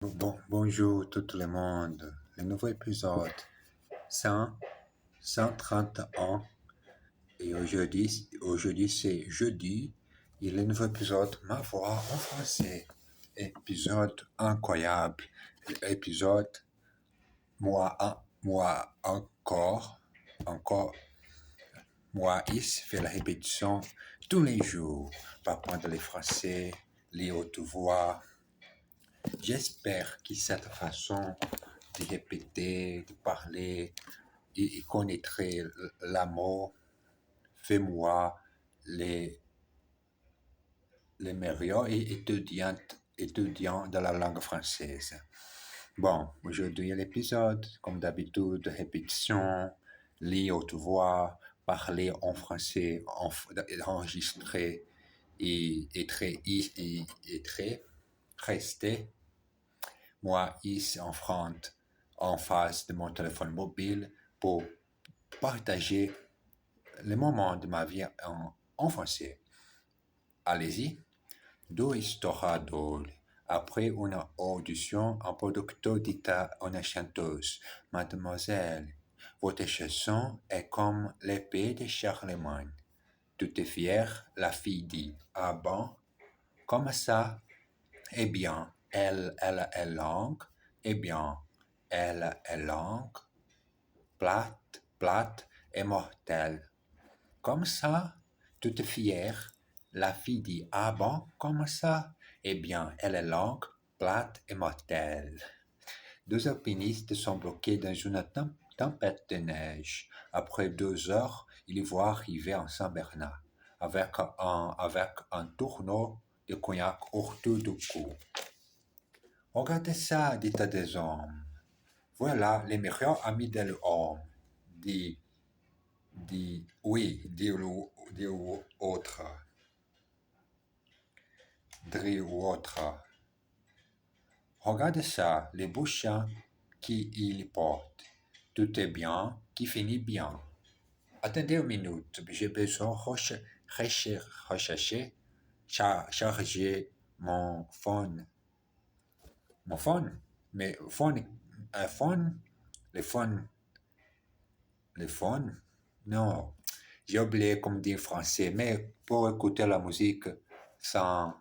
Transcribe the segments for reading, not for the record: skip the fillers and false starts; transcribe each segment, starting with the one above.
Bonjour tout le monde. Le nouveau épisode 100, 131. Et aujourd'hui c'est jeudi. Et le nouveau épisode Ma voix en français. Épisode incroyable. Épisode moi encore. Moi, ici, fait la répétition tous les jours. Pour apprendre le français, les hautes voix. J'espère que cette façon de répéter, de parler, et connaîtrait l'amour, fait-moi les meilleurs étudiants de la langue française. Bon, aujourd'hui l'épisode, comme d'habitude, répétition, lire haute voix, parler en français, enregistrer et très rester. Moi, ici en face de mon téléphone mobile pour partager les moments de ma vie en français. Allez-y. Due storador. Après une audition, un producteur dit à une chanteuse, Mademoiselle, votre chanson est comme l'épée de Charlemagne. Tout est fier, la fille dit, ah bon, comme ça? Eh bien, elle est longue, eh bien, elle est longue, plate et mortelle. Comme ça, toute fière, la fille dit, ah bon, comme ça? Eh bien, elle est longue, plate et mortelle. Deux alpinistes sont bloqués dans une tempête de neige. Après 2 heures, ils voient arriver un Saint-Bernard avec un tourneau de cognac autour du cou. Regardez ça, dit à des hommes. Voilà les meilleurs amis de l'homme, dit l'autre. Regarde ça, les bouchons qu'il porte. Tout est bien, qui finit bien. Attendez une minute, j'ai besoin de charger mon phone. Mon phone? Mais un phone? Le phone? Non. J'ai oublié comment dire français, mais pour écouter la musique sans...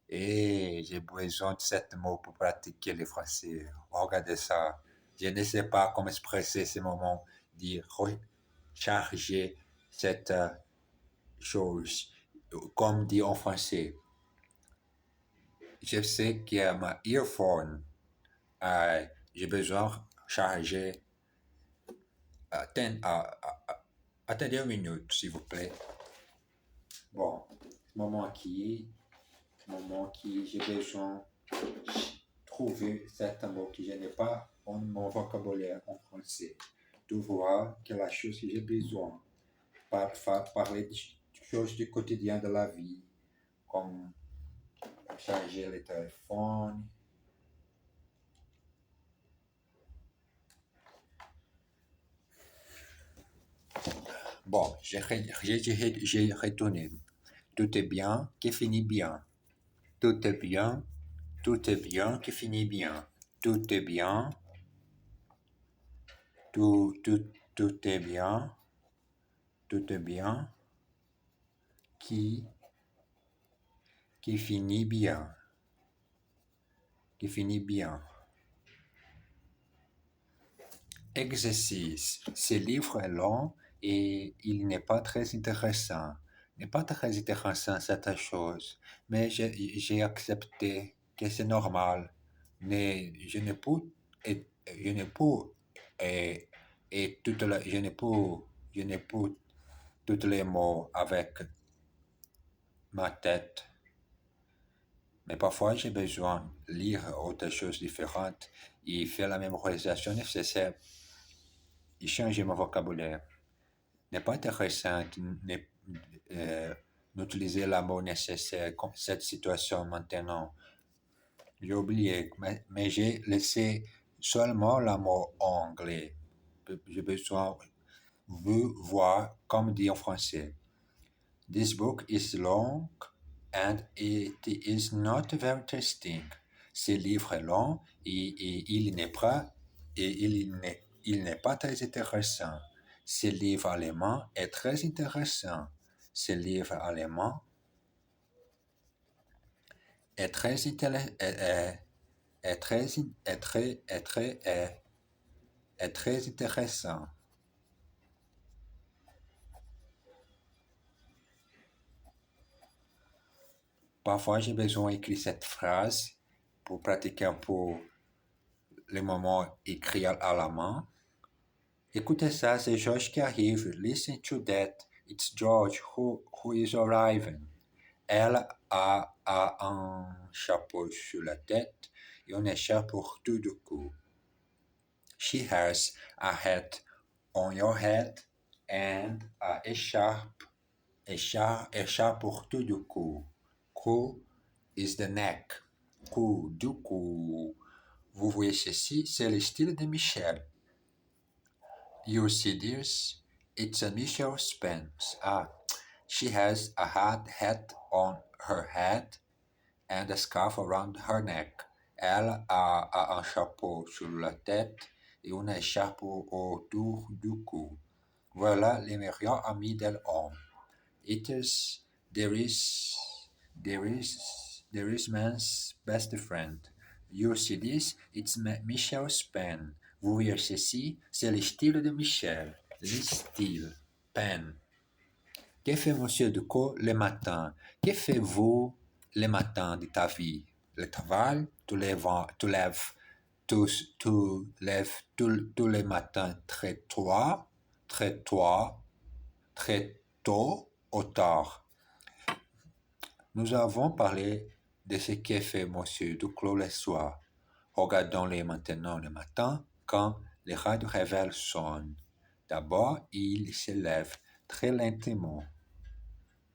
Et j'ai besoin de cet mot pour pratiquer le français. Regardez ça. Je ne sais pas comment expresser ce moment, dire recharger cette chose, comme dit en français. Je sais qu'il y a ma earphone. J'ai besoin de charger. Attendez une minute, s'il vous plaît. Bon, moment qui j'ai besoin de trouver certains mots que je n'ai pas en mon vocabulaire en français. Tu vois que la chose que j'ai besoin, parler de choses du quotidien de la vie, comme charger le téléphone. Bon, j'ai retourné. Tout est bien qui finit bien. Tout est bien qui finit bien. Tout est bien. Tout est bien. Tout est bien qui finit bien. Qui finit bien. Exercice. Ce livre est long et il n'est pas très intéressant. N'est pas très intéressant cette chose, mais j'ai accepté que c'est normal. Mais je ne peux je ne peux tous les mots avec ma tête. Mais parfois j'ai besoin de lire autre chose différente et faire la mémorisation nécessaire et changer mon vocabulaire. N'est pas intéressant d'utiliser le mot nécessaire comme cette situation maintenant. J'ai oublié, mais j'ai laissé seulement le mot anglais. J'ai besoin de voir comme dit en français. This book is long and it is not very interesting. Ce livre est long et il n'est pas très intéressant. Ce livre allemand est très intéressant. Ce livre allemand est très intéressant. Est très intéressant. Parfois, j'ai besoin d'écrire cette phrase pour pratiquer un peu les moments écrits à la main. Écoutez ça, c'est George qui arrive. Listen to that. It's George who is arriving. Elle a un chapeau sur la tête et une écharpe pour tout du cou. She has a hat on your head and a écharpe pour tout du cou. Cou is the neck. Cou, du cou. Vous voyez ceci, c'est le style de Michel. You see this? It's a Michel Spence. She has a hat on her head and a scarf around her neck. Elle a un chapeau sur la tête et une écharpe autour du cou. Voilà les meilleurs amis de l'homme. There is man's best friend. You see this? It's Michel Spen. Vous voyez ceci? C'est le style de Michel. Le style. Pen. Que fait Monsieur Decaux le matin? Que faites-vous le matin de ta vie? Le travail, tu lèves tous les matins très tôt ou tard. Nous avons parlé de ce que fait Monsieur Duclos le soir. Regardons-les maintenant le matin quand les radios réveil sonnent. D'abord, il se lève très lentement.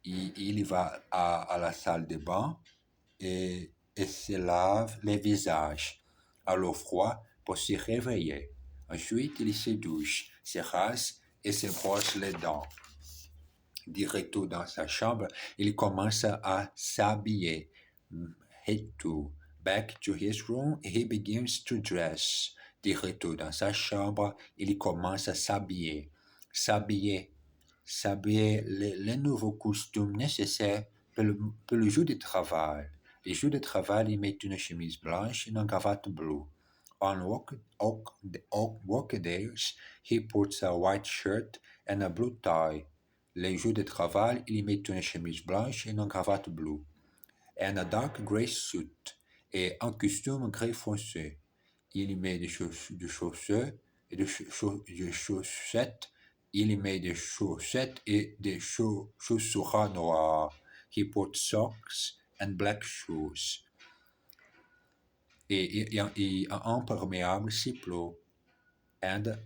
Il va à la salle de bain et se lave le visage à l'eau froide pour se réveiller. Ensuite, il se douche, se rase et se brosse les dents. De retour dans sa chambre, il commence à s'habiller. Back to his room, he begins to dress. De retour dans sa chambre, il commence à s'habiller. S'habiller, les nouveaux costumes nécessaires pour le jour de travail. Le jour de travail, il met une chemise blanche et une cravate bleue. On workdays, he puts a white shirt and a blue tie. Les jours de travail, il met une chemise blanche et une cravate bleue. And a dark gray suit. Et un costume gris foncé. Il met des chaussettes et des chaussettes. Il met des chaussettes et des chaussures noires. He puts socks and black shoes. Et un imperméable s'il pleut. And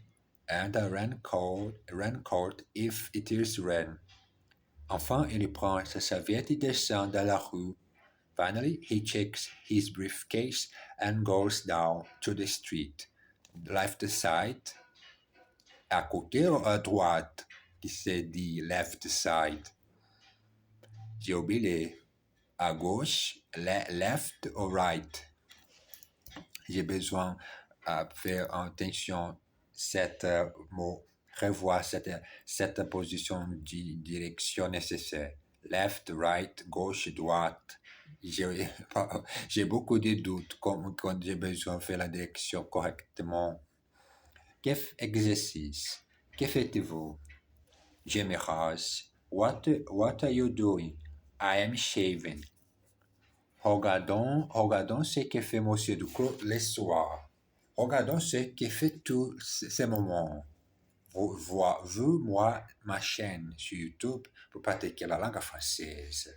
a raincoat if it is rain. Enfin, il prend sa serviette et descend dans la rue. Finally, he checks his briefcase and goes down to the street. Left side, à côté ou à droite, qui se dit left side. J'ai oublié. À gauche, left ou right. J'ai besoin de faire attention cet mot, revoir cette position de direction nécessaire. Left, right, gauche, droite. J'ai beaucoup de doutes quand j'ai besoin de faire la direction correctement. Quel exercice? Que faites-vous? Je me rase. What are you doing? I am shaving. Regardons ce que fait Monsieur Duclos le soir. Regardons ce que fait tous ces moments. Vous, ma chaîne sur YouTube pour pratiquer la langue française.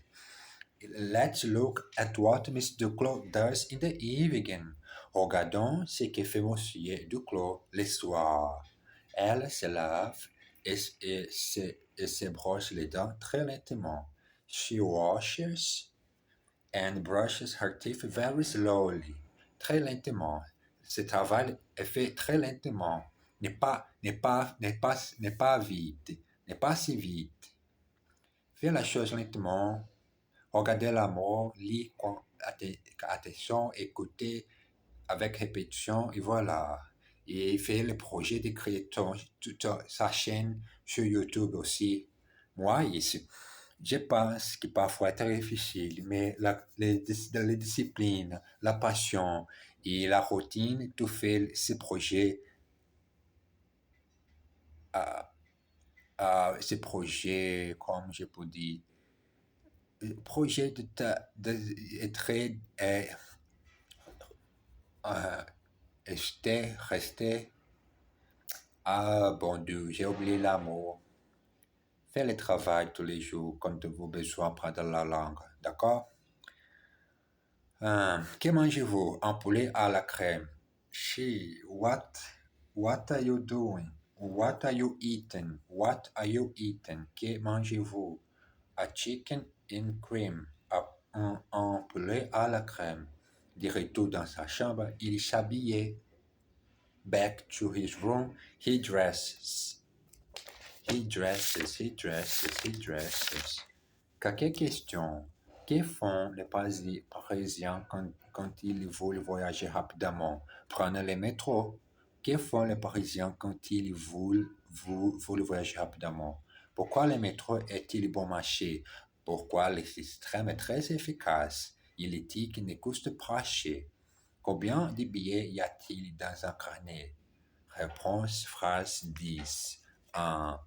Let's look at what Mr. Duclos does in the evening. Regardons ce que fait Monsieur Duclos le soir. Elle se lave et se brosse les dents très lentement. She washes and brushes her teeth very slowly. Très lentement. Ce travail est fait très lentement. N'est pas vite. N'est pas si vite. Fais la chose lentement. Regardez la mort, attention, écouter avec répétition, et voilà. Et il fait le projet de créer toute sa chaîne sur YouTube aussi. Moi, je pense que parfois c'est très difficile, mais les disciplines, la passion et la routine, tout fait ce projet, ce projet, comme je peux dire, le projet de très, rester, bon Dieu, j'ai oublié l'amour. Faites le travail tous les jours quand vous avez besoin d'apprendre la langue, d'accord? Que mangez-vous? Un poulet à la crème. What are you doing? What are you eating? What are you eating? Que mangez-vous? A chicken in cream. Un poulet à la crème. De retour dans sa chambre, il s'habillait. Back to his room, he dresses. He dresses. Quelques questions. Que font les Parisiens quand ils veulent voyager rapidement? Prendre le métro. Que font les Parisiens quand ils veulent voyager rapidement? Pourquoi le métro est-il bon marché? Pourquoi le système est très efficace? Il est dit qu'il ne coûte pas cher. Combien de billets y a-t-il dans un carnet? Réponse phrase 10. En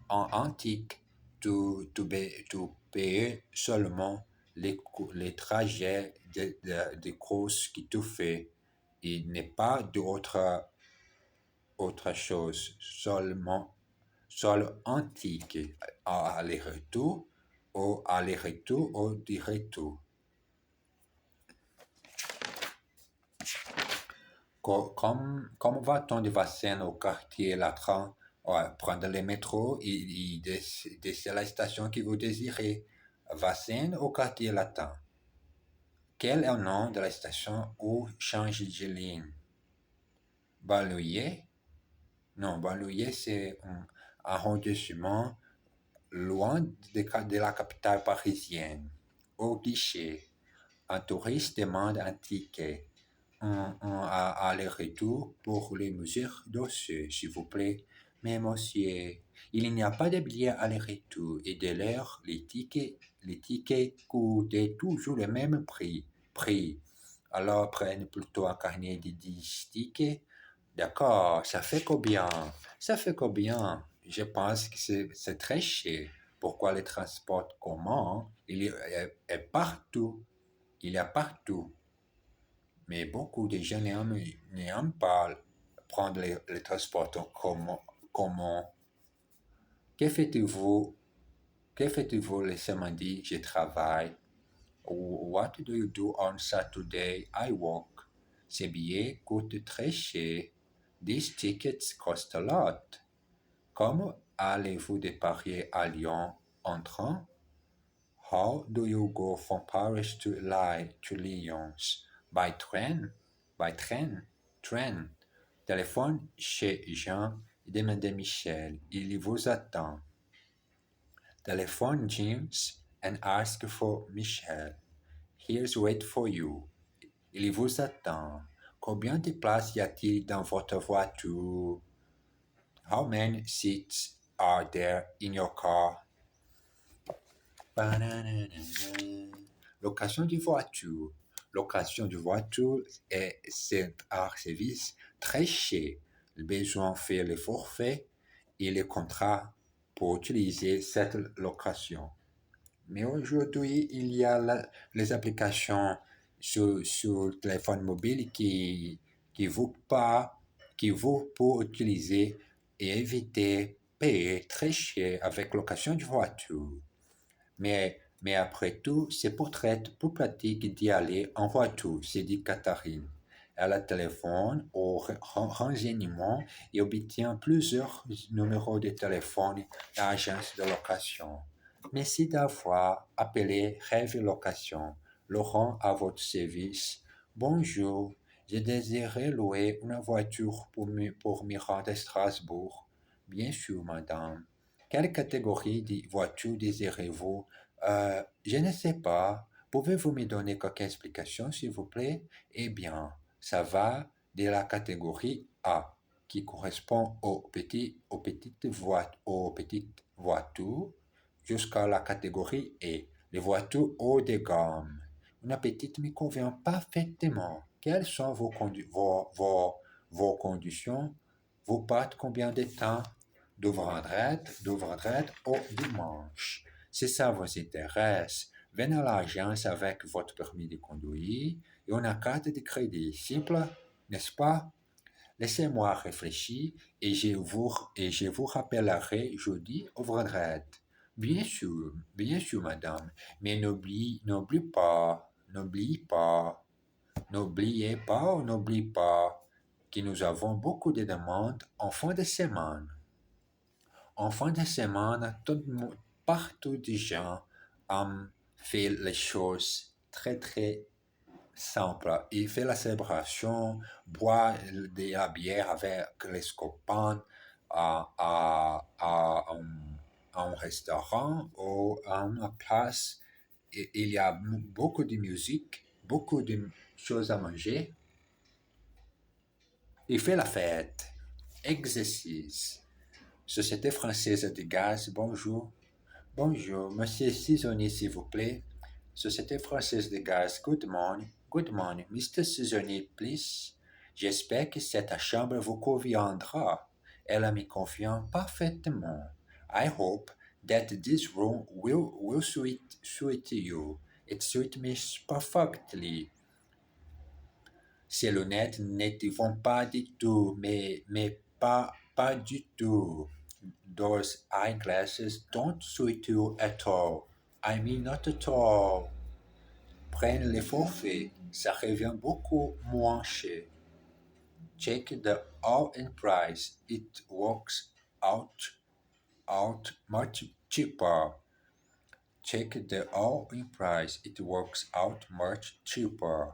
antique, tu payes seulement les trajets de courses que tu fais. Il n'est pas d'autre chose, seul antique, aller-retour ou du retour. Comme va-t-on de Vincennes au quartier Latran? Prendre le métro et descendre la station que vous désirez. Vincennes au quartier Latin. Quel est le nom de la station où change de ligne? Balouillet? Non, Balouillet c'est un arrondissement loin de la capitale parisienne. Au guichet, un touriste demande un ticket. Un aller-retour pour les mesures d'osseux, s'il vous plaît. Mais monsieur, il n'y a pas de billet aller-retour et de l'heure, les tickets coûtent toujours le même prix. Alors prenne plutôt un carnet de 10 tickets. D'accord, ça fait combien? Je pense que c'est très cher. Pourquoi les transports communs? Il y a partout. Mais beaucoup de gens n'aiment pas prendre les transports communs. Que faites-vous le samedi? Je travaille. What do you do on Saturday? I work. Ces billets coûtent très cher. These tickets cost a lot. Comment allez-vous de Paris à Lyon en train? How do you go from Paris to Lyon? By train? Train. Téléphone chez Jean et demandez Michel. Il vous attend. Téléphone James and ask for Michel. Here's wait for you. Il vous attend. Combien de places y a-t-il dans votre voiture? How many seats are there in your car? Location de voiture. Location de voiture c'est un service très cher. Le besoin fait le forfait et le contrat pour utiliser cette location. Mais aujourd'hui, il y a les applications sur le téléphone mobile qui vous pour utiliser et éviter payer très cher avec location de voiture. Mais après tout, c'est peut-être plus pratique d'y aller en voiture, s'est dit Catherine. Elle téléphone au renseignement et obtient plusieurs numéros de téléphone à l'agence de location. Merci d'avoir appelé Rêve Location. Laurent à votre service. Bonjour, je désirais louer une voiture pour me rendre à Strasbourg. Bien sûr, madame. Quelle catégorie de voiture désirez-vous Je ne sais pas. Pouvez-vous me donner quelques explications, s'il vous plaît? Eh bien, ça va de la catégorie A, qui correspond aux petites voitures, jusqu'à la catégorie E, les voitures haut de gamme. Une petite me convient parfaitement. Quelles sont vos conditions? Vous partez combien de temps? De vendredi au dimanche. Si ça vous intéresse, venez à l'agence avec votre permis de conduire et une carte de crédit simple, n'est-ce pas? Laissez-moi réfléchir et je vous rappellerai jeudi ou vendredi. Bien sûr, madame, mais n'oubliez pas que nous avons beaucoup de demandes en fin de semaine. En fin de semaine, partout des gens fait les choses très très simples. Ils font la célébration, boivent de la bière avec les copains à un restaurant ou à une place. Il y a beaucoup de musique, beaucoup de choses à manger. Il fait la fête, exercice. Société française de gaz, bonjour. Bonjour, monsieur Saisonnier, s'il vous plaît. Société française de gaz, good morning. Good morning, Mr. Saisonnier, please. J'espère que cette chambre vous conviendra. Elle me convient parfaitement. I hope that this room will suit you. It suits me perfectly. Ces lunettes ne te vont pas du tout, mais pas du tout. Those eyeglasses don't suit you at all. I mean, not at all. Prenne les forfaits, ça revient beaucoup moins cher. Check the all-in price. It works out much cheaper. Check the all-in price. It works out much cheaper.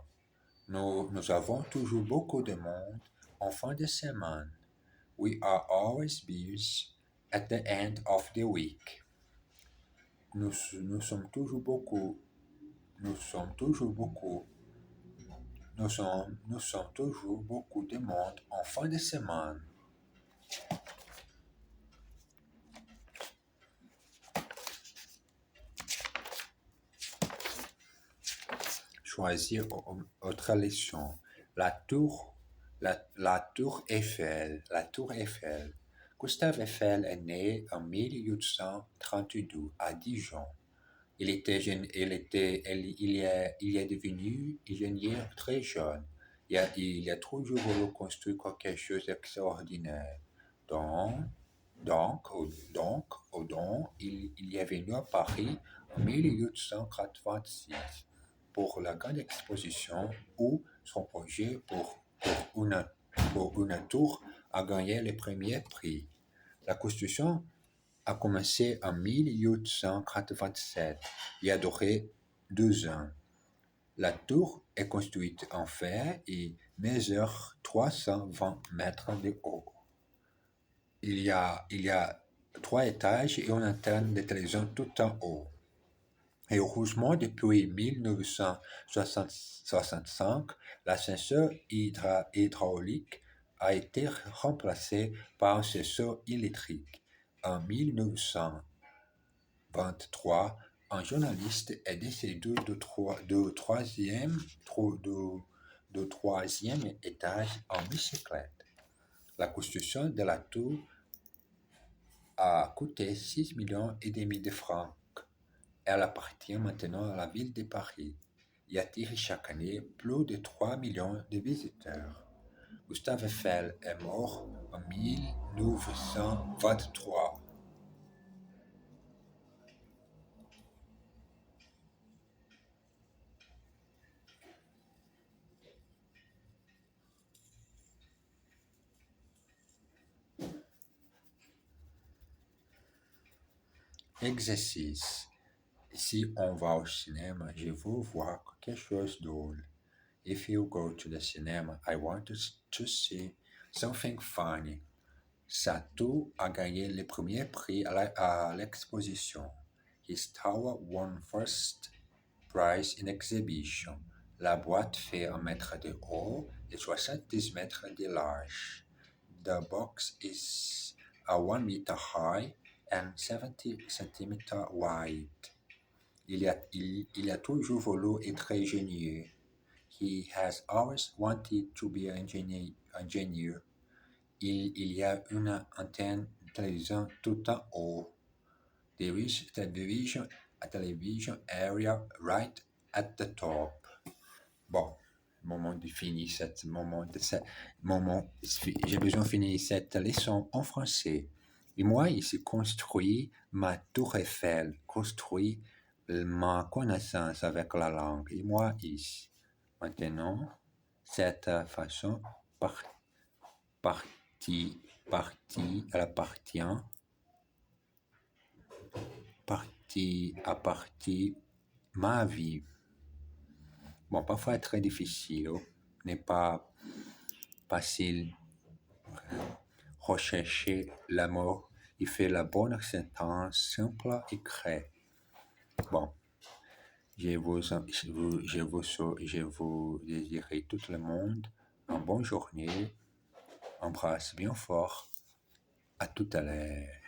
Nous avons toujours beaucoup de monde en fin de semaine. We are always busy at the end of the week. Nous sommes toujours beaucoup. Nous sommes toujours beaucoup. Nous sommes toujours beaucoup de monde en fin de semaine. Choisir autre leçon. La tour Eiffel. La tour Eiffel. Gustave Eiffel est né en 1832 à Dijon. Il est devenu ingénieur très jeune. Il a toujours voulu construire quelque chose d'extraordinaire. Il est venu à Paris en 1886 pour la grande exposition où son projet pour une tour a gagné le premier prix. La construction a commencé en 1887 et a duré 2 ans. La tour est construite en fer et mesure 320 mètres de haut. Il y a 3 étages et une antenne de télévision tout en haut. Et heureusement, depuis 1965, l'ascenseur hydraulique a été remplacé par un ascenseur électrique. En 1923, un journaliste est décédé du troisième étage en bicyclette. La construction de la tour a coûté 6,5 millions de francs. Elle appartient maintenant à la ville de Paris et attire chaque année plus de 3 millions de visiteurs. Gustave Eiffel est mort en 1923. Exercice. Si on va au cinéma, je veux voir quelque chose de drôle. If you go to the cinema, I want to see something funny. Sato a gagné le premier prix à l'exposition. His tower won first prize in exhibition. La boîte fait 1 mètre de haut et 70 mètres de large. The box is 1 meter high and 70 centimeters wide. Il a toujours voulu être ingénieur. He has always wanted to be an engineer. Il y a une antenne de télévision tout en haut. There is a television area right at the top. Bon, j'ai besoin de finir cette leçon en français. Et moi, ici, construit ma tour Eiffel, construit ma connaissance avec la langue. Et moi, ici, maintenant, cette façon, elle appartient ma vie. Bon, parfois très difficile, n'est pas facile rechercher l'amour. Il fait la bonne sentence simple et claire. Bon, je vous désirer tout le monde une bonne journée. Embrasse bien fort. À tout à l'heure.